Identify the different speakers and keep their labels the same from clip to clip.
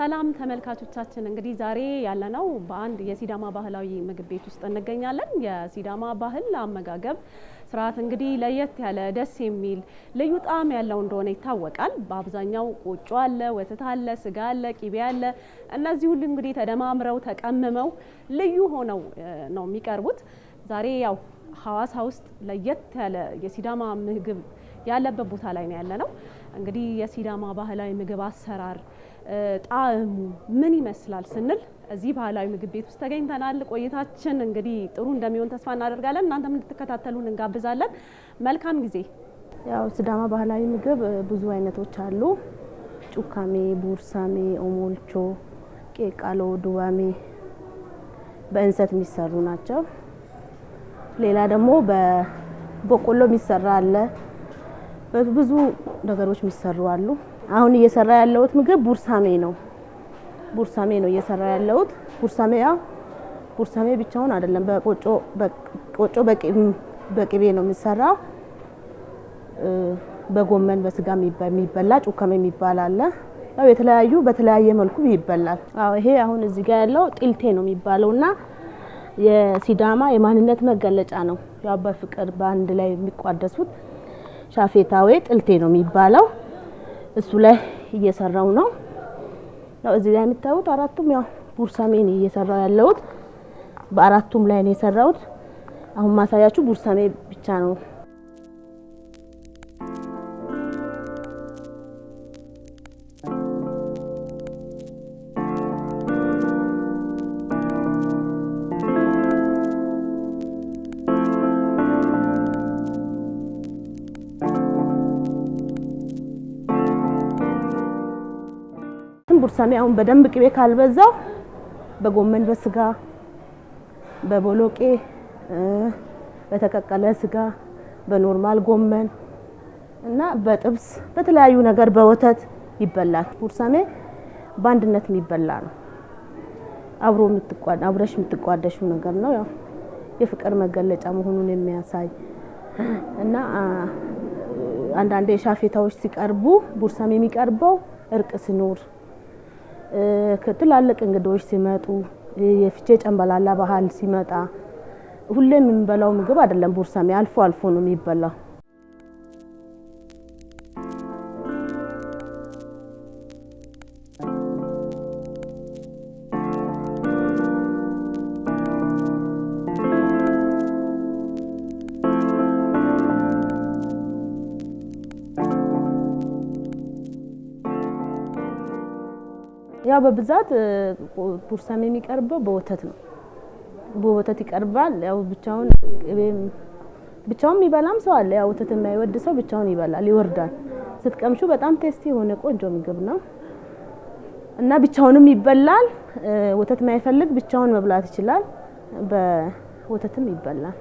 Speaker 1: ሰላም ተመልካቾቻችን እንግዲህ ዛሬ ያለነው በአንድ የሲዳማ ባህላዊ ምግብ ቤት ውስጥ እንገኛለን። የሲዳማ ባህል አመጋገብ ስርዓት እንግዲህ ለየት ያለ ደስ የሚል ልዩ ጣዕም ያለው እንደሆነ ይታወቃል። በአብዛኛው ቆጮ አለ፣ ወተት አለ፣ ስጋ አለ፣ ቂቤ አለ። እነዚህ ሁሉ እንግዲህ ተደማምረው ተቀምመው ልዩ ሆነው ነው የሚቀርቡት። ዛሬ ያው ሐዋሳ ውስጥ ለየት ያለ የሲዳማ ምግብ ያለበት ቦታ ላይ ነው ያለነው። እንግዲህ የሲዳማ ባህላዊ ምግብ አሰራር ጣዕሙ ምን ይመስላል ስንል እዚህ ባህላዊ ምግብ ቤት ውስጥ ተገኝተናል። ቆይታችን እንግዲህ ጥሩ እንደሚሆን ተስፋ እናደርጋለን። እናንተም እንድትከታተሉን እንጋብዛለን። መልካም ጊዜ።
Speaker 2: ያው ሲዳማ ባህላዊ ምግብ ብዙ አይነቶች አሉ። ጩካሜ፣ ቡርሳሜ፣ ኦሞልቾ፣ ቄቃሎ፣ ዱባሜ በእንሰት የሚሰሩ ናቸው። ሌላ ደግሞ በበቆሎ የሚሰራ አለ። በብዙ ነገሮች የሚሰሩ አሉ። አሁን እየሰራ ያለሁት ምግብ ቡርሳሜ ነው። ቡርሳሜ ነው እየሰራ ያለሁት። ቡርሳሜ ብቻውን አይደለም፣ በቆጮ በቅቤ ነው የሚሰራው። በጎመን በስጋ የሚበላ ጩካሜ የሚባል አለ። ያው በተለያየ መልኩ ይበላል። ይሄ አሁን እዚህ ጋር ያለው ጢልቴ ነው የሚባለውና የሲዳማ የማንነት መገለጫ ነው። ያው በፍቅር በአንድ ላይ የሚቋደሱት ሻፌታዌ ጢልቴ ነው የሚባለው። እሱ ላይ እየሰራው ነው። ያው እዚህ ላይ የምታዩት አራቱም ያው ቡርሳሜ ነው እየሰራው ያለሁት። በአራቱም ላይ ነው የሰራሁት። አሁን ማሳያችሁ ቡርሳሜ ብቻ ነው። ቡርሳሜ አሁን በደንብ ቅቤ ካልበዛው በጎመን በስጋ በቦሎቄ በተቀቀለ ስጋ በኖርማል ጎመን እና በጥብስ በተለያዩ ነገር በወተት ይበላል። ቡርሳሜ በአንድነት የሚበላ ነው። አብረሽ የምትቋደሹ ነገር ነው። ያው የፍቅር መገለጫ መሆኑን የሚያሳይ እና አንዳንዴ ሻፌታዎች ሲቀርቡ ቡርሳሜ የሚቀርበው እርቅ ሲኖር፣ ከትላልቅ እንግዶች ሲመጡ፣ የፍቼ ጨምበላላ ባህል ሲመጣ ሁሌም የምንበላው ምግብ አይደለም። ቡርሳሜ አልፎ አልፎ ነው የሚበላው። ያው በብዛት ቡርሳሜ የሚቀርበው በወተት ነው። በወተት ይቀርባል። ያው ብቻውን የሚበላም ሰው አለ። ያው ወተት የማይወድ ሰው ብቻውን ይበላል፣ ይወርዳል። ስትቀምሹ በጣም ቴስቲ የሆነ ቆንጆ ምግብ ነው እና ብቻውንም ይበላል። ወተት የማይፈልግ ብቻውን መብላት ይችላል። በወተትም ይበላል።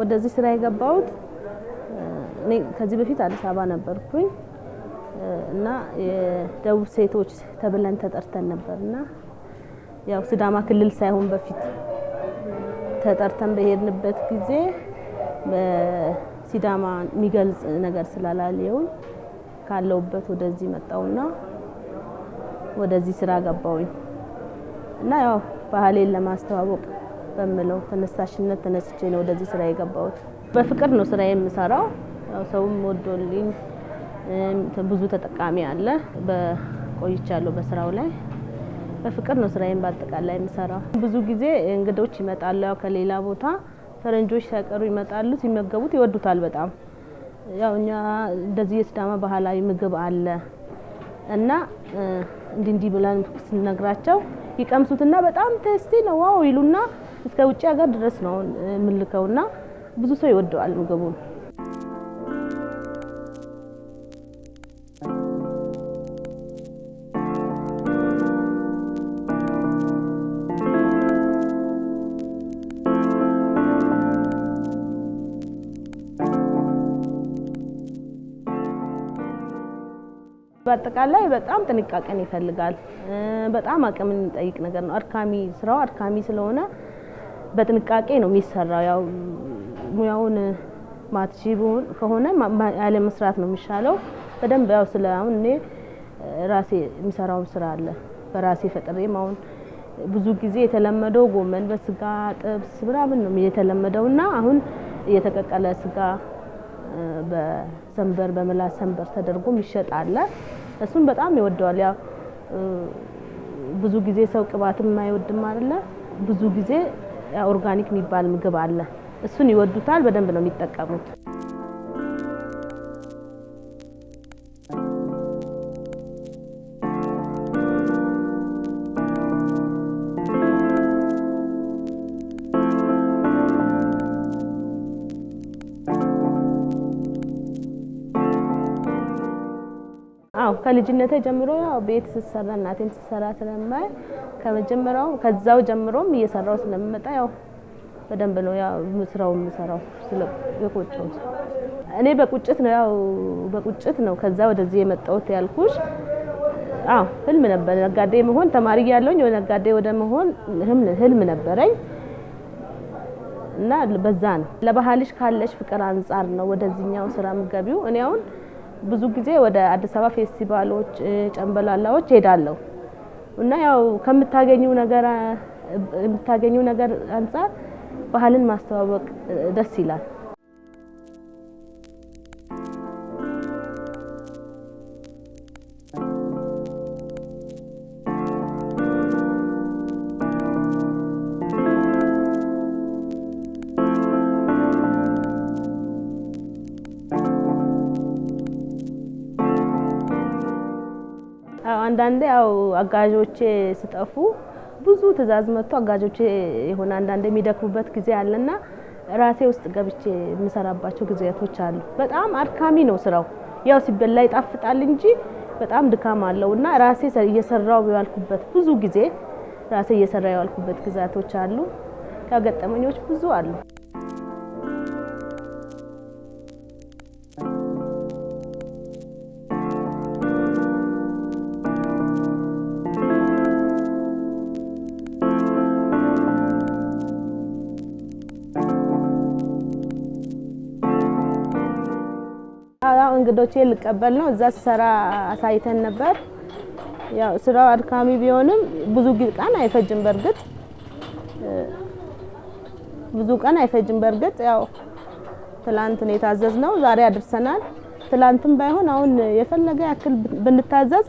Speaker 2: ወደዚህ ስራ የገባሁት እኔ ከዚህ በፊት አዲስ አበባ ነበርኩኝ እና የደቡብ ሴቶች ተብለን ተጠርተን ነበርና ያው ሲዳማ ክልል ሳይሆን በፊት ተጠርተን በሄድንበት ጊዜ በሲዳማ የሚገልጽ ነገር ስላላየው ካለውበት ወደዚህ መጣውና ወደዚህ ስራ ገባሁኝ እና ያው ባህሌን ለማስተዋወቅ በመለው ተነሳሽነት ተነስቼ ነው ወደዚህ ስራ የገባሁት። በፍቅር ነው ስራ የምሰራው። ያው ሰውም ወዶልኝ ብዙ ተጠቃሚ አለ። በቆይቻለሁ በስራው ላይ በፍቅር ነው ስራዬን በአጠቃላይ የምሰራው። ብዙ ጊዜ እንግዶች ይመጣሉ። ያው ከሌላ ቦታ ፈረንጆች ሳይቀሩ ይመጣሉ። ሲመገቡት ይወዱታል በጣም። ያው እኛ እንደዚህ የሲዳማ ባህላዊ ምግብ አለ እና እንዲህ ብለን ስንነግራቸው ይቀምሱትና በጣም ቴስቲ ነው ዋው ይሉና እስከ ውጭ ሀገር ድረስ ነው የምልከውና ብዙ ሰው ይወደዋል ምግቡን። በአጠቃላይ በጣም ጥንቃቄን ይፈልጋል። በጣም አቅምን የሚጠይቅ ነገር ነው። ስራው አድካሚ ስለሆነ በጥንቃቄ ነው የሚሰራው። ያው ሙያውን ማትሺ ከሆነ ያለ መስራት ነው የሚሻለው። በደንብ ያው አሁን እኔ ራሴ የሚሰራው ስራ አለ በራሴ ፈጥሬም አሁን ብዙ ጊዜ የተለመደው ጎመን በስጋ ጥብስ ምናምን ነው የተለመደውና አሁን የተቀቀለ ስጋ በሰንበር በመላስ ሰንበር ተደርጎ ይሸጣል። እሱን በጣም ይወደዋል። ያው ብዙ ጊዜ ሰው ቅባትም የማይወድም አይደለ? ብዙ ጊዜ ኦርጋኒክ የሚባል ምግብ አለ። እሱን ይወዱታል፣ በደንብ ነው የሚጠቀሙት። ከልጅነቴ ጀምሮ ያው ቤት ሲሰራ እናቴም ሲሰራ ስለማይ ከመጀመሪያው ከዛው ጀምሮም እየሰራው ስለምመጣ ያው በደንብ ነው ያው ስራው የምሰራው። ስለቆጨው እኔ በቁጭት ነው ከዛ ወደዚህ የመጣሁት ያልኩሽ። ህልም ነበር ነጋዴ መሆን። ተማሪ ያለኝ ነጋዴ ወደ መሆን ህልም ነበረኝ እና በዛ ነው። ለባህልሽ ካለሽ ፍቅር አንፃር ነው ወደዚህኛው ስራ ምገቢው። እኔ አሁን ብዙ ጊዜ ወደ አዲስ አበባ ፌስቲቫሎች ጨምበላላዎች ሄዳለሁ እና ያው ከምታገኙ ነገር አንፃር ባህልን ማስተዋወቅ ደስ ይላል። አንዳንዴ ያው አጋዦቼ ሲጠፉ ብዙ ትዕዛዝ መጥቶ አጋዦቼ የሆነ አንዳንዴ የሚደክሙበት ጊዜ አለና ራሴ ውስጥ ገብቼ የምሰራባቸው ጊዜያቶች አሉ። በጣም አድካሚ ነው ስራው። ያው ሲበላ ይጣፍጣል እንጂ በጣም ድካም አለውና ራሴ እየሰራው ያልኩበት ብዙ ጊዜ ራሴ እየሰራው ያልኩበት ጊዜያቶች አሉ። ያገጠመኞች ብዙ አሉ። እንግዶቼ ልቀበል ነው እዛ ሲሰራ አሳይተን ነበር። ያው ስራው አድካሚ ቢሆንም ብዙ ቀን አይፈጅም በርግጥ ያው ትላንት ነው የታዘዝነው ዛሬ አድርሰናል። ትላንትም ባይሆን አሁን የፈለገ ያክል ብንታዘዝ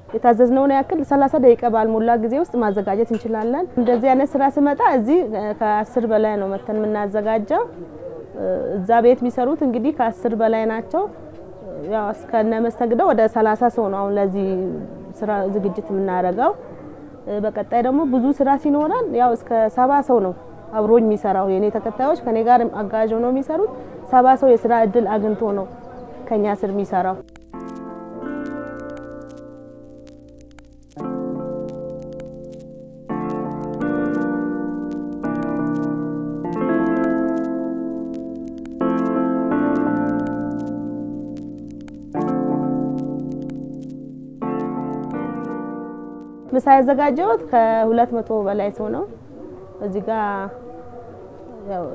Speaker 2: የታዘዝነው ነው ያክል 30 ደቂቃ ባልሞላ ጊዜ ውስጥ ማዘጋጀት እንችላለን። እንደዚህ አይነት ስራ ሲመጣ እዚህ ከ10 በላይ ነው መተን የምናዘጋጀው። እዛ ቤት የሚሰሩት እንግዲህ ከ10 በላይ ናቸው። ያው እስከነ መስተንግደው ወደ 30 ሰው ነው አሁን ለዚህ ስራ ዝግጅት የምናደርገው። በቀጣይ ደግሞ ብዙ ስራ ሲኖረን ያው እስከ 70 ሰው ነው አብሮኝ የሚሰራው። የኔ ተከታዮች ከኔ ጋር አጋዥ ነው የሚሰሩት። 70 ሰው የስራ እድል አግኝቶ ነው ከኛ ስር የሚሰራው። ምሳ ያዘጋጀሁት ከ200 በላይ ሰው ነው። እዚህ ጋር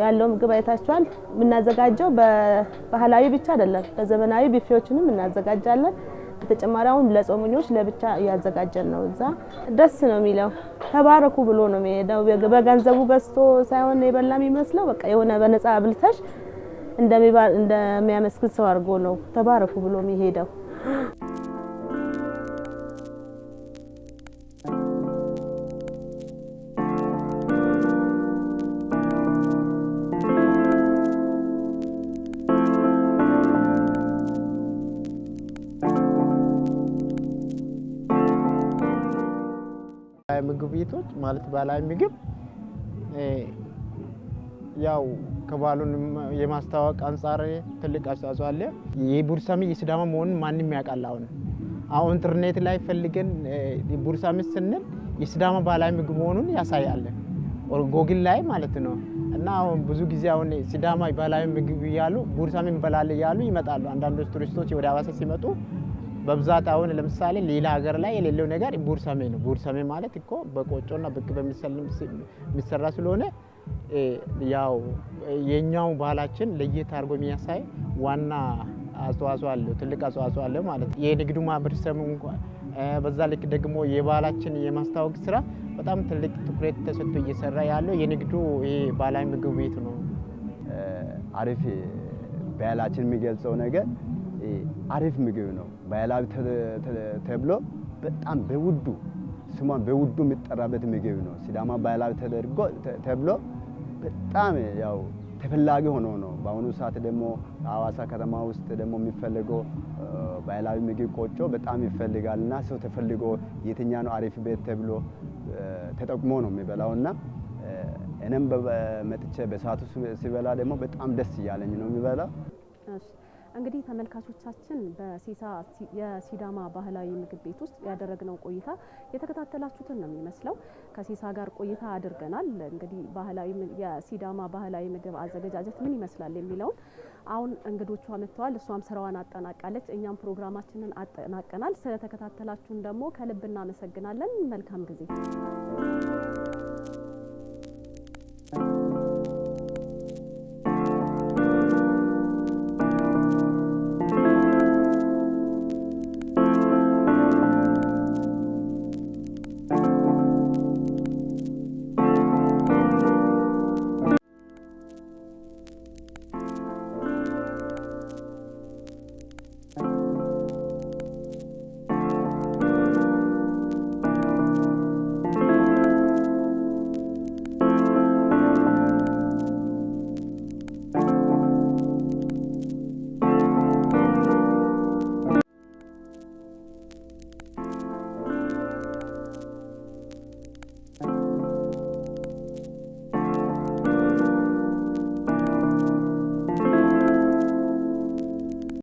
Speaker 2: ያለው ምግብ አይታችኋል። የምናዘጋጀው በባህላዊ ብቻ አይደለም በዘመናዊ ቢፌዎችንም እናዘጋጃለን። በተጨማሪ አሁን ለጾመኞች ለብቻ ያዘጋጀን ነው። እዛ ደስ ነው የሚለው። ተባረኩ ብሎ ነው የሚሄደው። በገንዘቡ ገዝቶ ሳይሆን የበላ የሚመስለው በቃ የሆነ በነፃ አብልተሽ እንደሚያመስግን ሰው አድርጎ ነው ተባረኩ ብሎ የሚሄደው።
Speaker 3: ምግብ ቤቶች ማለት ባህላዊ ምግብ ያው ከባሉን የማስተዋወቅ አንፃር ትልቅ አስተዋጽኦ አለ። የቡርሳሚ የሲዳማ መሆኑን ማንንም ያውቃል። አሁን ኢንተርኔት ላይ ፈልገን የቡርሳሚ ስንል የሲዳማ ባህላዊ ምግብ መሆኑን ያሳያል ጎግል ላይ ማለት ነው። እና አሁን ብዙ ጊዜ አሁን ሲዳማ ባህላዊ ምግብ ያሉ ቡርሳሚ እንበላለን ያሉ ይመጣሉ። አንዳንዶች ቱሪስቶች ወደ ሀዋሳ ሲመጡ በብዛት አሁን ለምሳሌ ሌላ ሀገር ላይ የሌለው ነገር ቡርሳሜ ነው። ቡርሳሜ ማለት እኮ በቆጮና ብቅ በሚሰራ ስለሆነ ያው የኛው ባህላችን ለየት አድርጎ የሚያሳይ ዋና አስተዋጽኦ አለው፣ ትልቅ አስተዋጽኦ አለው ማለት ነው። የንግዱ ማህበረሰብ እንኳን በዛ ልክ ደግሞ የባህላችን የማስተዋወቅ ስራ በጣም ትልቅ ትኩረት ተሰጥቶ እየሰራ ያለው የንግዱ ይሄ ባህላዊ ምግብ ቤት ነው።
Speaker 4: አሪፍ ባህላችን የሚገልጸው ነገር አሪፍ ምግብ ነው። ባህላዊ ተብሎ በጣም በውዱ ስሟን በውዱ የሚጠራበት ምግብ ነው። ሲዳማ ባህላዊ ተደርጎ ተብሎ በጣም ያው ተፈላጊ ሆኖ ነው። በአሁኑ ሰዓት ደግሞ ሐዋሳ ከተማ ውስጥ ደግሞ የሚፈልገው ባህላዊ ምግብ ቆጮ በጣም ይፈልጋልና ሰው ተፈልጎ የትኛ ነው አሪፍ ቤት ተብሎ ተጠቅሞ ነው የሚበላውና እኔም መጥቼ በሰዓቱ ሲበላ ደግሞ በጣም ደስ እያለኝ ነው የሚበላው።
Speaker 1: እንግዲህ ተመልካቾቻችን በሴሳ የሲዳማ ባህላዊ ምግብ ቤት ውስጥ ያደረግነው ቆይታ የተከታተላችሁትን ነው የሚመስለው። ከሴሳ ጋር ቆይታ አድርገናል። እንግዲህ ባህላዊ የሲዳማ ባህላዊ ምግብ አዘገጃጀት ምን ይመስላል የሚለውን አሁን እንግዶቿ መጥተዋል። እሷም ስራዋን አጠናቃለች፣ እኛም ፕሮግራማችንን አጠናቀናል። ስለተከታተላችሁን ደግሞ ከልብ እናመሰግናለን። መልካም ጊዜ